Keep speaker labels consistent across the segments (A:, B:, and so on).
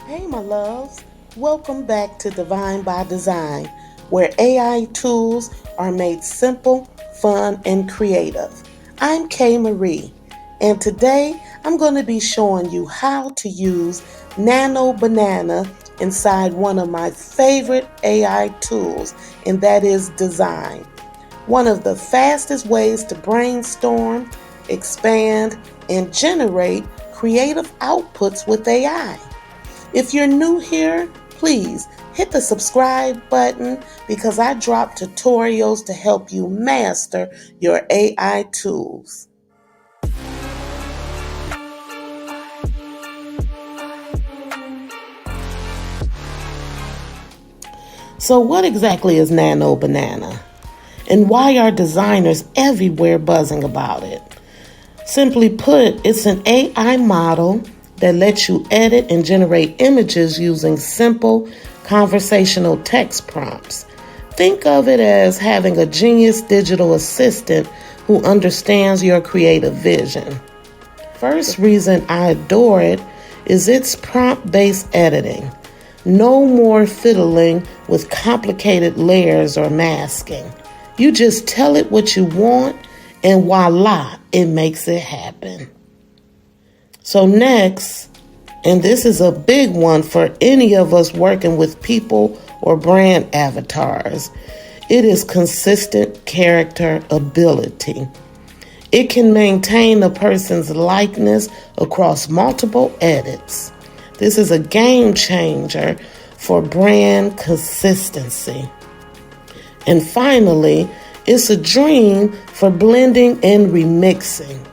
A: Hey, my loves. Welcome back to Divine by DeZign, where AI tools are made simple, fun, and creative. I'm Kamarie, and today I'm going to be showing you how to use Nano Banana inside one of my favorite AI tools, and that is Dzine. One of the fastest ways to brainstorm, expand, and generate creative outputs with AI. If you're new here, please hit the subscribe button because I drop tutorials to help you master your AI tools. So, what exactly is Nano Banana? And why are designers everywhere buzzing about it? Simply put, it's an AI model that lets you edit and generate images using simple conversational text prompts. Think of it as having a genius digital assistant who understands your creative vision. First reason I adore it is its prompt-based editing. No more fiddling with complicated layers or masking. You just tell it what you want and voila, it makes it happen. So next, and this is a big one for any of us working with people or brand avatars, it is consistent character ability. It can maintain a person's likeness across multiple edits. This is a game changer for brand consistency. And finally, it's a dream for blending and remixing.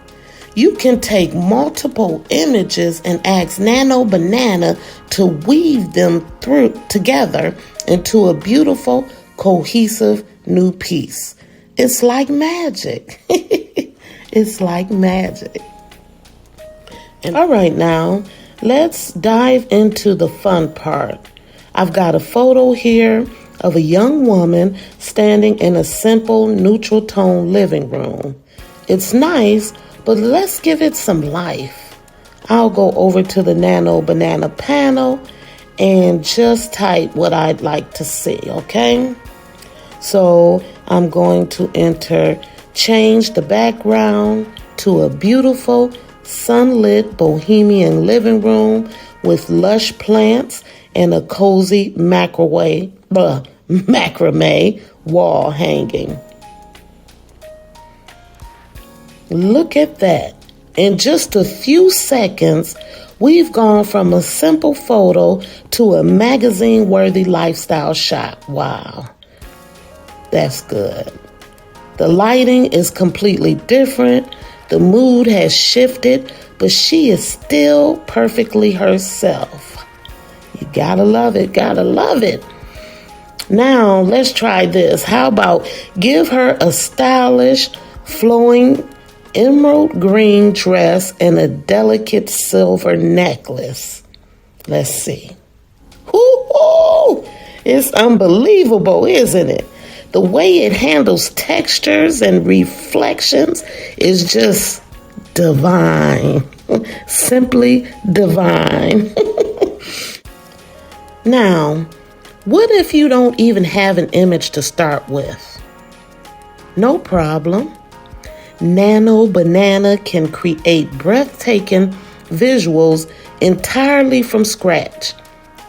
A: You can take multiple images and ask Nano Banana to weave them together into a beautiful, cohesive new piece. It's like magic. It's like magic. And all right, now, let's dive into the fun part. I've got a photo here of a young woman standing in a simple neutral tone living room. It's nice, but let's give it some life. I'll go over to the Nano Banana panel and just type what I'd like to see, okay? So I'm going to enter change the background to a beautiful sunlit bohemian living room with lush plants and a cozy macrame wall hanging. Look at that. In just a few seconds, we've gone from a simple photo to a magazine-worthy lifestyle shot. Wow. That's good. The lighting is completely different. The mood has shifted, but she is still perfectly herself. You gotta love it, gotta love it. Now, let's try this. How about give her a stylish, flowing emerald green dress and a delicate silver necklace. Let's see. Woo-hoo! It's unbelievable, isn't it? The way it handles textures and reflections is just divine. Simply divine. Now, what if you don't even have an image to start with? No problem. Nano Banana can create breathtaking visuals entirely from scratch.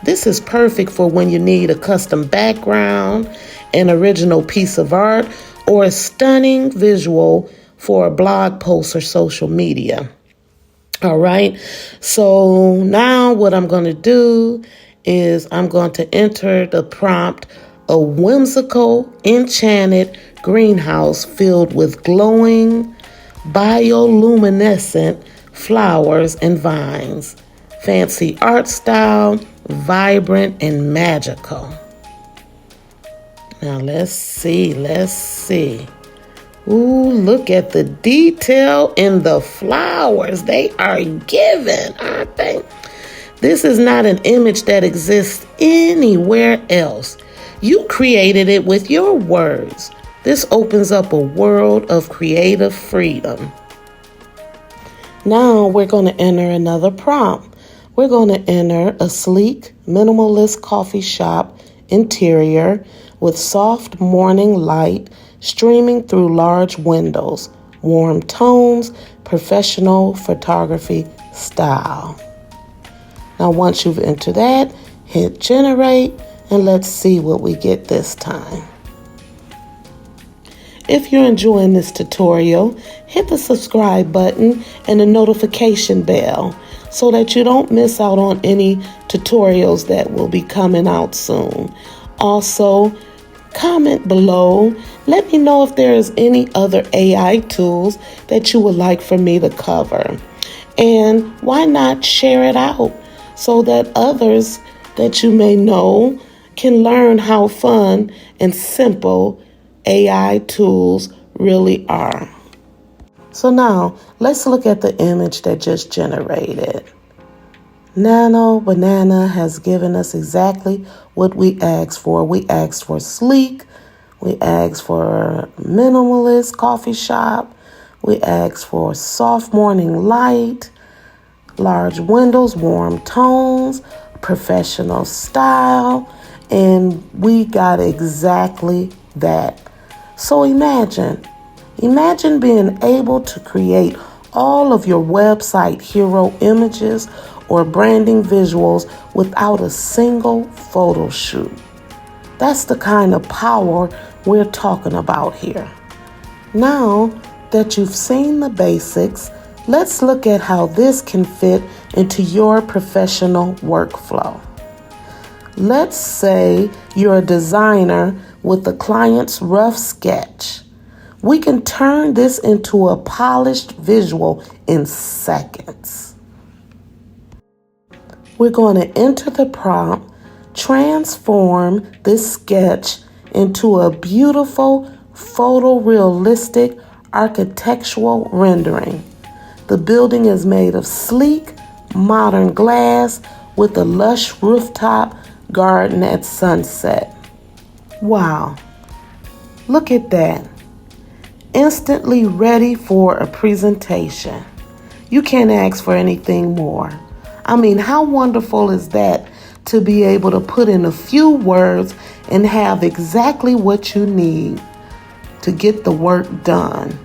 A: This is perfect for when you need a custom background, an original piece of art, or a stunning visual for a blog post or social media. All right, so now what I'm going to do is I'm going to enter the prompt, a whimsical, enchanted greenhouse filled with glowing, bioluminescent flowers and vines. Fancy art style, vibrant and magical. Now let's see. Ooh, look at the detail in the flowers. They are given, aren't they? This is not an image that exists anywhere else. You created it with your words. This opens up a world of creative freedom. Now we're going to enter another prompt. We're going to enter a sleek, minimalist coffee shop interior with soft morning light streaming through large windows, warm tones, professional photography style. Now, once you've entered that, hit generate and let's see what we get this time. If you're enjoying this tutorial, hit the subscribe button and the notification bell so that you don't miss out on any tutorials that will be coming out soon. Also, comment below. Let me know if there is any other AI tools that you would like for me to cover. And why not share it out so that others that you may know can learn how fun and simple AI tools really are. So now, let's look at the image that just generated. Nano Banana has given us exactly what we asked for. We asked for sleek. We asked for minimalist coffee shop. We asked for soft morning light, large windows, warm tones, professional style, and we got exactly that. So imagine being able to create all of your website hero images or branding visuals without a single photo shoot. That's the kind of power we're talking about here. Now that you've seen the basics, let's look at how this can fit into your professional workflow. Let's say you're a designer with a client's rough sketch. We can turn this into a polished visual in seconds. We're going to enter the prompt, transform this sketch into a beautiful photorealistic architectural rendering. The building is made of sleek, modern glass with a lush rooftop garden at sunset. Wow, look at that. Instantly ready for a presentation. You can't ask for anything more. I mean, how wonderful is that to be able to put in a few words and have exactly what you need to get the work done.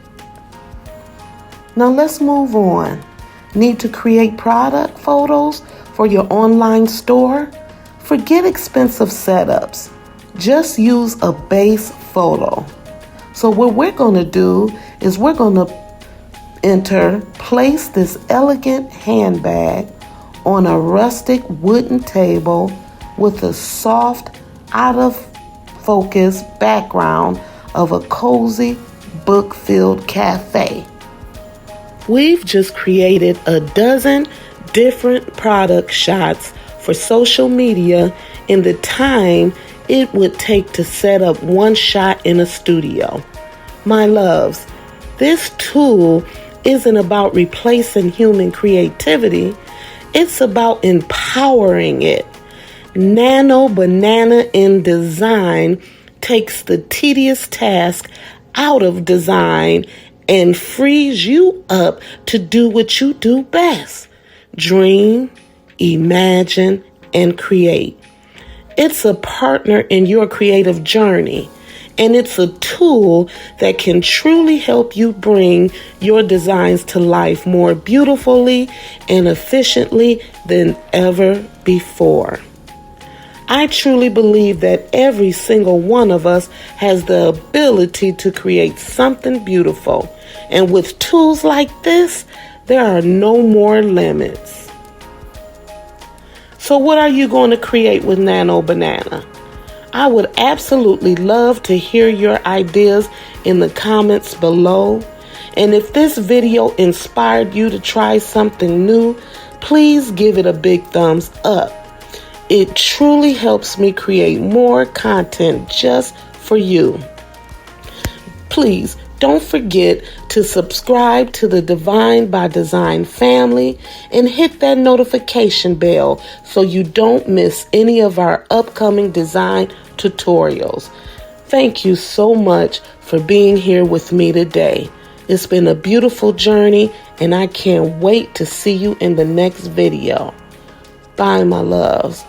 A: Now let's move on. Need to create product photos for your online store? Forget expensive setups. Just use a base photo. So what we're going to do is we're going to place this elegant handbag on a rustic wooden table with a soft, out of focus background of a cozy, book-filled cafe. We've just created a dozen different product shots for social media in the time it would take to set up one shot in a studio. My loves, this tool isn't about replacing human creativity. It's about empowering it. Nano Banana in Design takes the tedious task out of design and frees you up to do what you do best. Dream, imagine, and create. It's a partner in your creative journey, and it's a tool that can truly help you bring your designs to life more beautifully and efficiently than ever before. I truly believe that every single one of us has the ability to create something beautiful, and with tools like this, there are no more limits. So what are you going to create with Nano Banana? I would absolutely love to hear your ideas in the comments below. And if this video inspired you to try something new, please give it a big thumbs up. It truly helps me create more content just for you. Please don't forget to subscribe to the Divine by DeZign family and hit that notification bell so you don't miss any of our upcoming design tutorials. Thank you so much for being here with me today. It's been a beautiful journey, and I can't wait to see you in the next video. Bye, my loves.